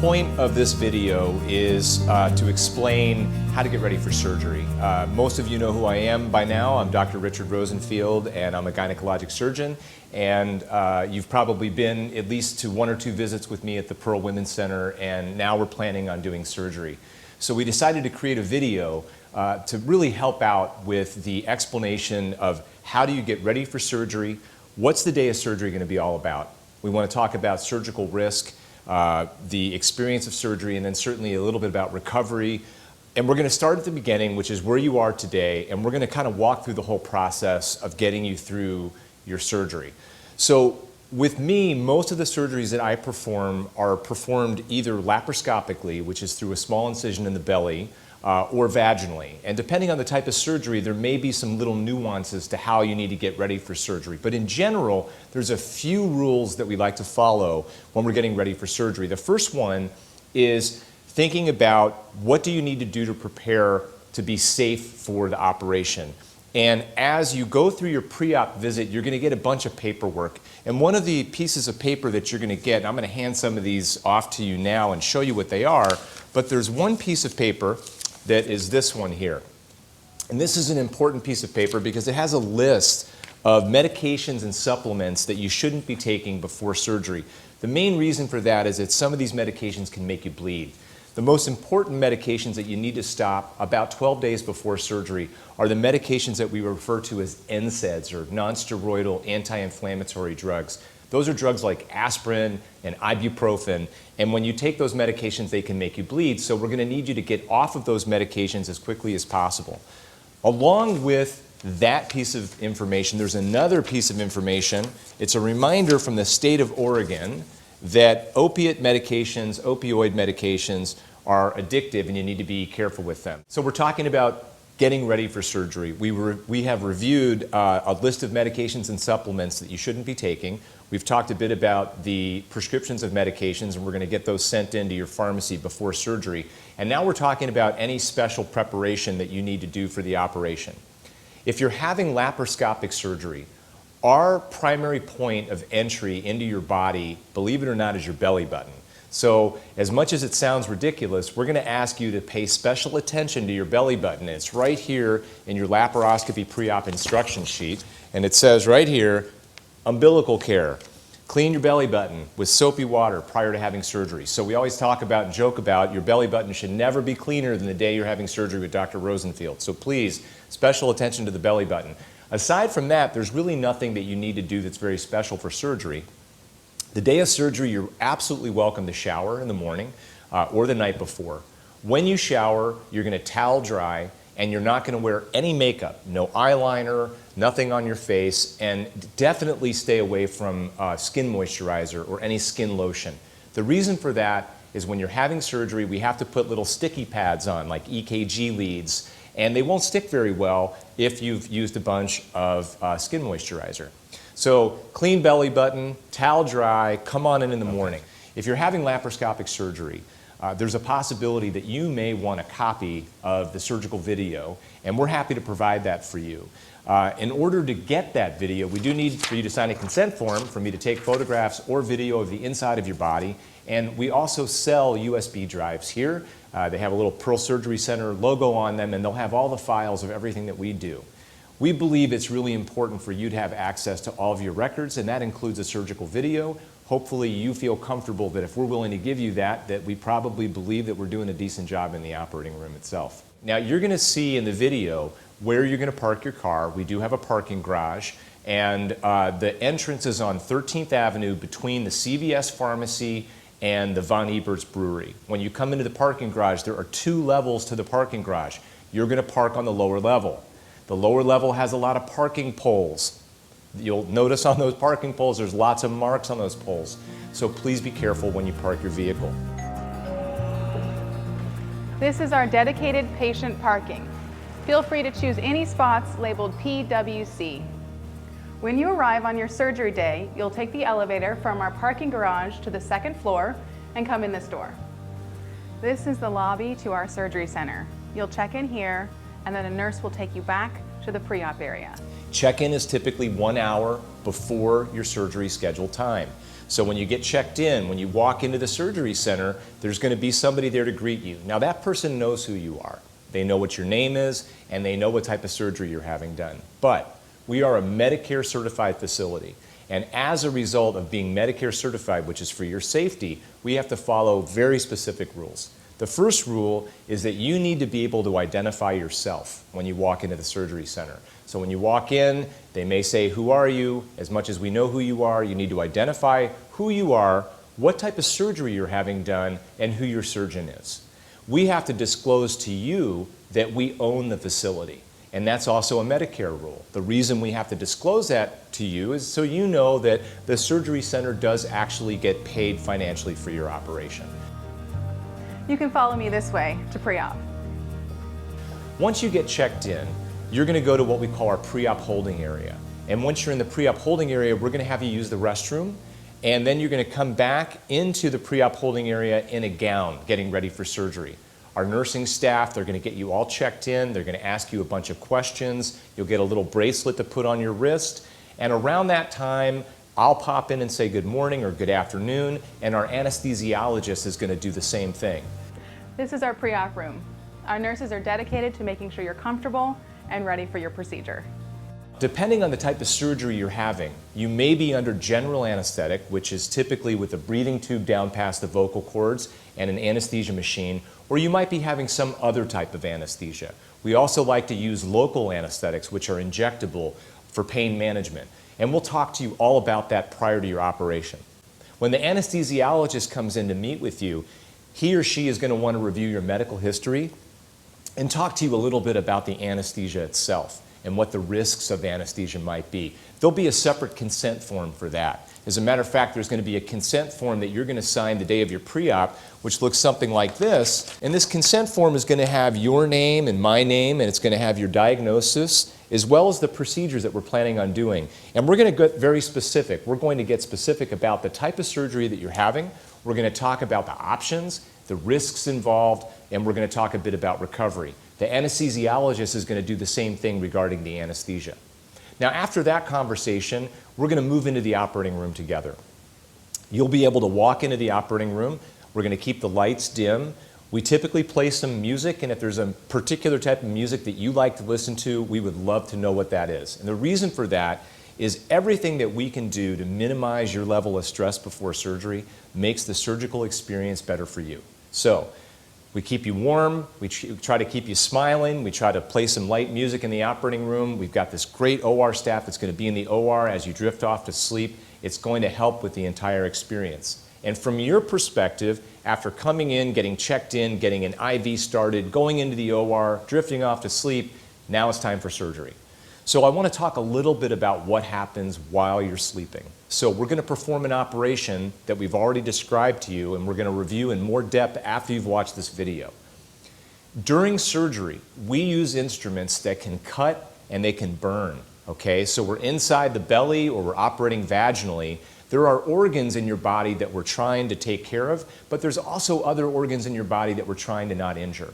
point of this video is to explain how to get ready for surgery. Most of you know who I am by now. I'm Dr. Richard Rosenfield, and I'm a gynecologic surgeon. And you've probably been at least to 1 or 2 visits with me at the Preop Women's Center, and now we're planning on doing surgery. So we decided to create a video to really help out with the explanation of how do you get ready for surgery, what's the day of surgery going to be all about. We want to talk about surgical risk, the experience of surgery, and then certainly a little bit about recovery. And we're going to start at the beginning, which is where you are today, and we're going to kind of walk through the whole process of getting you through your surgery. So with me, most of the surgeries that I perform are performed either laparoscopically, which is through a small incision in the belly, or vaginally. And depending on the type of surgery, there may be some little nuances to how you need to get ready for surgery. But in general, there's a few rules that we like to follow when we're getting ready for surgery. The first one is thinking about what do you need to do to prepare to be safe for the operation. And as you go through your pre-op visit, you're going to get a bunch of paperwork. And one of the pieces of paper that you're going to get, and I'm going to hand some of these off to you now and show you what they are, but there's one piece of paper that is this one here. And this is an important piece of paper because it has a list of medications and supplements that you shouldn't be taking before surgery. The main reason for that is that some of these medications can make you bleed. The most important medications that you need to stop about 12 days before surgery are the medications that we refer to as NSAIDs, or non-steroidal anti-inflammatory drugs. Those are drugs like aspirin and ibuprofen, and when you take those medications, they can make you bleed, so we're going to need you to get off of those medications as quickly as possible. Along with that piece of information, there's another piece of information. It's a reminder from the state of Oregon that opioid medications are addictive and you need to be careful with them. So we're talking about getting ready for surgery. We have reviewed a list of medications and supplements that you shouldn't be taking. We've talked a bit about the prescriptions of medications, and we're going to get those sent into your pharmacy before surgery. And now we're talking about any special preparation that you need to do for the operation. If you're having laparoscopic surgery, our primary point of entry into your body, believe it or not, is your belly button. So as much as it sounds ridiculous, we're going to ask you to pay special attention to your belly button. It's right here in your laparoscopy pre-op instruction sheet, and it says right here, umbilical care. Clean your belly button with soapy water prior to having surgery. So we always talk about and joke about your belly button should never be cleaner than the day you're having surgery with Dr. Rosenfield. So please, special attention to the belly button. Aside from that, there's really nothing that you need to do that's very special for surgery. The day of surgery, you're absolutely welcome to shower in the morning or the night before. When you shower, you're going to towel dry, and you're not going to wear any makeup, no eyeliner, nothing on your face, and definitely stay away from skin moisturizer or any skin lotion. The reason for that is when you're having surgery, we have to put little sticky pads on, like EKG leads, and they won't stick very well if you've used a bunch of skin moisturizer. So clean belly button, towel dry, come on in the morning. If you're having laparoscopic surgery, there's a possibility that you may want a copy of the surgical video, and we're happy to provide that for you. In order to get that video, we do need for you to sign a consent form for me to take photographs or video of the inside of your body, and we also sell USB drives here. They have a little Pearl Surgery Center logo on them, and they'll have all the files of everything that we do. We believe it's really important for you to have access to all of your records, and that includes a surgical video. Hopefully you feel comfortable that if we're willing to give you that we probably believe that we're doing a decent job in the operating room itself. Now you're going to see in the video where you're going to park your car. We do have a parking garage, and the entrance is on 13th Avenue between the CVS Pharmacy and the Von Ebert's Brewery. When you come into the parking garage, there are 2 levels to the parking garage. You're going to park on the lower level. The lower level has a lot of parking poles. You'll notice on those parking poles there's lots of marks on those poles. So please be careful when you park your vehicle. This is our dedicated patient parking. Feel free to choose any spots labeled PWC. When you arrive on your surgery day, you'll take the elevator from our parking garage to the 2nd floor and come in this door. This is the lobby to our surgery center. You'll check in here, and then a nurse will take you back to the pre-op area. Check-in is typically 1 hour before your surgery scheduled time. So when you get checked in, when you walk into the surgery center, there's going to be somebody there to greet you. Now that person knows who you are. They know what your name is, and they know what type of surgery you're having done. But we are a Medicare certified facility. And as a result of being Medicare certified, which is for your safety, we have to follow very specific rules. The first rule is that you need to be able to identify yourself when you walk into the surgery center. So when you walk in, they may say, "Who are you?" As much as we know who you are, you need to identify who you are, what type of surgery you're having done, and who your surgeon is. We have to disclose to you that we own the facility. And that's also a Medicare rule. The reason we have to disclose that to you is so you know that the surgery center does actually get paid financially for your operation. You can follow me this way to pre-op. Once you get checked in, you're going to go to what we call our pre-op holding area. And once you're in the pre-op holding area, we're going to have you use the restroom. And then you're going to come back into the pre-op holding area in a gown, getting ready for surgery. Our nursing staff, they're going to get you all checked in. They're going to ask you a bunch of questions. You'll get a little bracelet to put on your wrist. And around that time, I'll pop in and say good morning or good afternoon, and our anesthesiologist is going to do the same thing. This is our pre-op room. Our nurses are dedicated to making sure you're comfortable and ready for your procedure. Depending on the type of surgery you're having, you may be under general anesthetic, which is typically with a breathing tube down past the vocal cords and an anesthesia machine, or you might be having some other type of anesthesia. We also like to use local anesthetics, which are injectable for pain management. And we'll talk to you all about that prior to your operation. When the anesthesiologist comes in to meet with you, he or she is going to want to review your medical history and talk to you a little bit about the anesthesia itself and what the risks of anesthesia might be. There'll be a separate consent form for that. As a matter of fact, there's going to be a consent form that you're going to sign the day of your pre-op, which looks something like this. And this consent form is going to have your name and my name, and it's going to have your diagnosis, as well as the procedures that we're planning on doing. And we're going to get very specific. We're going to get specific about the type of surgery that you're having. We're going to talk about the options, the risks involved, and we're going to talk a bit about recovery. The anesthesiologist is going to do the same thing regarding the anesthesia. Now, after that conversation, we're going to move into the operating room together. You'll be able to walk into the operating room. We're going to keep the lights dim. We typically play some music, and if there's a particular type of music that you like to listen to, we would love to know what that is. And the reason for that is everything that we can do to minimize your level of stress before surgery makes the surgical experience better for you. So, we keep you warm, we try to keep you smiling, we try to play some light music in the operating room. We've got this great OR staff that's going to be in the OR as you drift off to sleep. It's going to help with the entire experience. And from your perspective, after coming in, getting checked in, getting an IV started, going into the OR, drifting off to sleep, now it's time for surgery. So I want to talk a little bit about what happens while you're sleeping. So we're going to perform an operation that we've already described to you, and we're going to review in more depth after you've watched this video. During surgery, we use instruments that can cut and they can burn, okay? So we're inside the belly or we're operating vaginally. There are organs in your body that we're trying to take care of, but there's also other organs in your body that we're trying to not injure.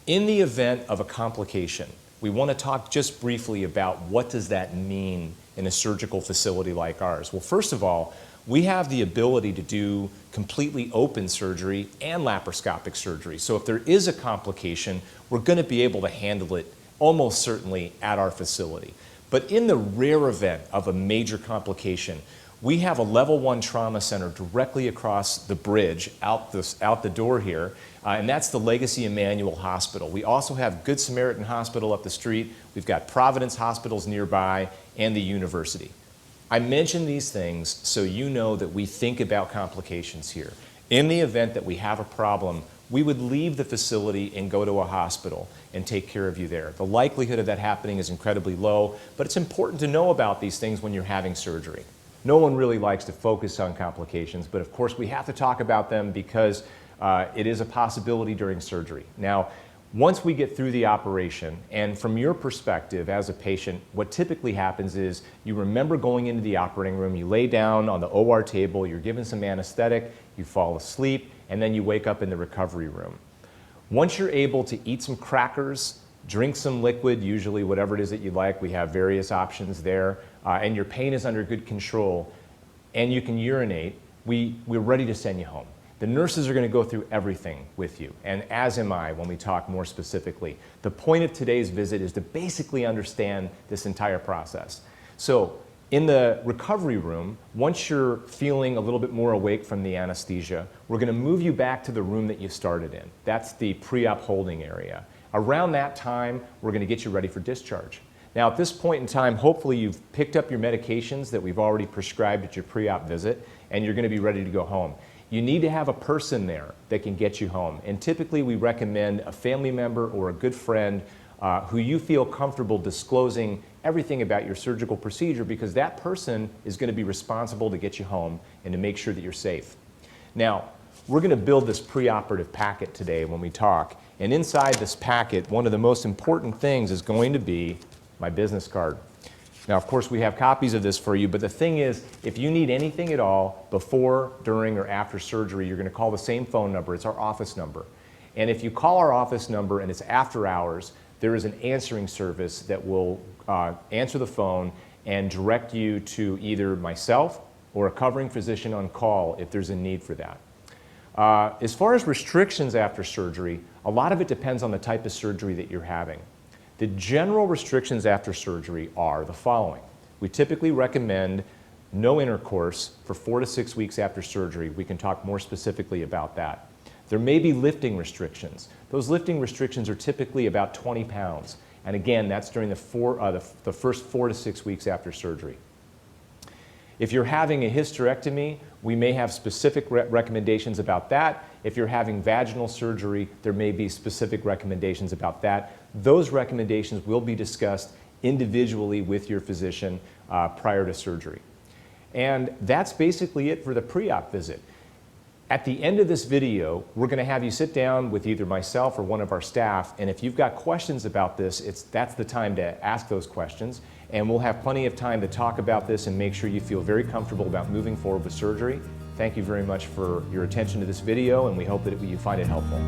In the event of a complication, we want to talk just briefly about what does that mean in a surgical facility like ours. Well, first of all, we have the ability to do completely open surgery and laparoscopic surgery. So if there is a complication, we're going to be able to handle it almost certainly at our facility. But in the rare event of a major complication, we have a level 1 trauma center directly across the bridge out the door here, and that's the Legacy Emmanuel Hospital. We also have Good Samaritan Hospital up the street. We've got Providence Hospitals nearby and the university. I mention these things so you know that we think about complications here. In the event that we have a problem, we would leave the facility and go to a hospital and take care of you there. The likelihood of that happening is incredibly low, but it's important to know about these things when you're having surgery. No one really likes to focus on complications, but of course we have to talk about them because it is a possibility during surgery. Now, once we get through the operation, and from your perspective as a patient, what typically happens is you remember going into the operating room, you lay down on the OR table, you're given some anesthetic, you fall asleep, and then you wake up in the recovery room. Once you're able to eat some crackers, drink some liquid, usually whatever it is that you like, we have various options there, and your pain is under good control, and you can urinate, we're ready to send you home. The nurses are going to go through everything with you, and as am I when we talk more specifically. The point of today's visit is to basically understand this entire process. So in the recovery room, once you're feeling a little bit more awake from the anesthesia, we're going to move you back to the room that you started in. That's the pre-op holding area. Around that time, we're going to get you ready for discharge. Now, at this point in time, hopefully you've picked up your medications that we've already prescribed at your pre-op visit, and you're going to be ready to go home. You need to have a person there that can get you home. And typically we recommend a family member or a good friend who you feel comfortable disclosing everything about your surgical procedure, because that person is going to be responsible to get you home and to make sure that you're safe. Now, we're going to build this preoperative packet today when we talk. And inside this packet, one of the most important things is going to be my business card. Now, of course, we have copies of this for you, but the thing is, if you need anything at all before, during, or after surgery, you're going to call the same phone number. It's our office number. And if you call our office number and it's after hours, there is an answering service that will answer the phone and direct you to either myself or a covering physician on call if there's a need for that. As far as restrictions after surgery, a lot of it depends on the type of surgery that you're having. The general restrictions after surgery are the following. We typically recommend no intercourse for 4 to 6 weeks after surgery. We can talk more specifically about that. There may be lifting restrictions. Those lifting restrictions are typically about 20 pounds. And again, that's during the first 4 to 6 weeks after surgery. If you're having a hysterectomy, we may have specific recommendations about that. If you're having vaginal surgery, there may be specific recommendations about that. Those recommendations will be discussed individually with your physician prior to surgery. And that's basically it for the pre-op visit. At the end of this video, we're going to have you sit down with either myself or one of our staff, and if you've got questions about this, that's the time to ask those questions, and we'll have plenty of time to talk about this and make sure you feel very comfortable about moving forward with surgery. Thank you very much for your attention to this video, and we hope that you find it helpful.